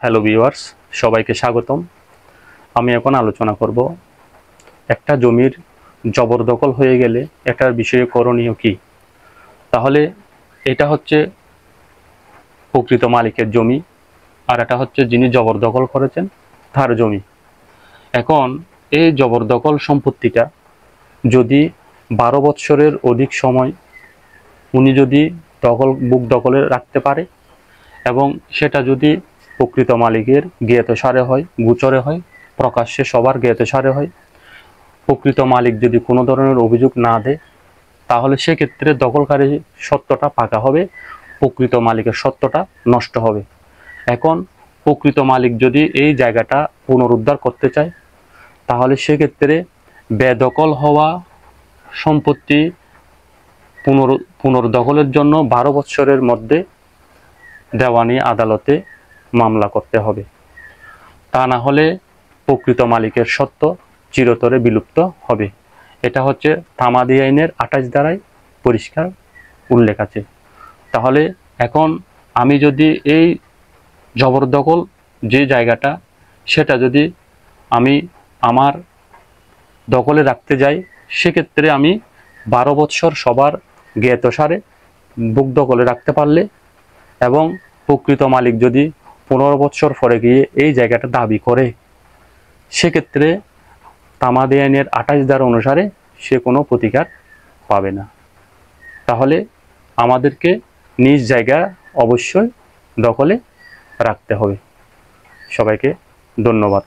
Hello viewers, সবাইকে স্বাগতম। আমি এখন আলোচনা করব একটা জমির জবরদখল হয়ে গেলে এটার বিষয়ে করণীয় কি। তাহলে এটা হচ্ছে প্রকৃত মালিকের জমি, আর এটা হচ্ছে যিনি জবরদখল করেছেন তার জমি। এখন এই জবরদখল সম্পত্তিটা যদি 12 বৎসরের অধিক সময় উনি যদি বুক দখলে রাখতে পারে এবং সেটা যদি প্রকৃত মালিকের জ্ঞাতসারে হয়, গোচরে হয়, প্রকাশ্যে সবার জ্ঞাতসারে হয়, প্রকৃত মালিক যদি কোনো ধরনের অভিযোগ না দেয়, তাহলে সেক্ষেত্রে দখলকারী সত্যটা পাকা হবে, প্রকৃত মালিকের সত্যটা নষ্ট হবে। এখন প্রকৃত মালিক যদি এই জায়গাটা পুনরুদ্ধার করতে চায়, তাহলে সেক্ষেত্রে বেদখল হওয়া সম্পত্তি পুনর্দখলের জন্য 12 বৎসরের মধ্যে দেওয়ানি আদালতে মামলা করতে হবে। তা না হলে প্রকৃত মালিকের সত্ত্ব চিরতরে বিলুপ্ত হবে। এটা হচ্ছে তামাদি আইনের 28 ধারায় পরিষ্কার উল্লেখ আছে। তাহলে এখন আমি যদি এই জবরদখল যে জায়গাটা সেটা যদি আমি আমার দখলে রাখতে যাই, সেক্ষেত্রে আমি 12 বৎসর সবার জ্ঞাতসারে বুক দখলে রাখতে পারলে এবং প্রকৃত মালিক যদি 15 বৎসর পরে গিয়ে এই জায়গাটা দাবি করে, সেক্ষেত্রে তামাদি আইনের 28 ধারা অনুসারে সে কোনো প্রতিকার পাবে না। তাহলে আমাদেরকে নিজ জায়গা অবশ্যই দখলে রাখতে হবে। সবাইকে ধন্যবাদ।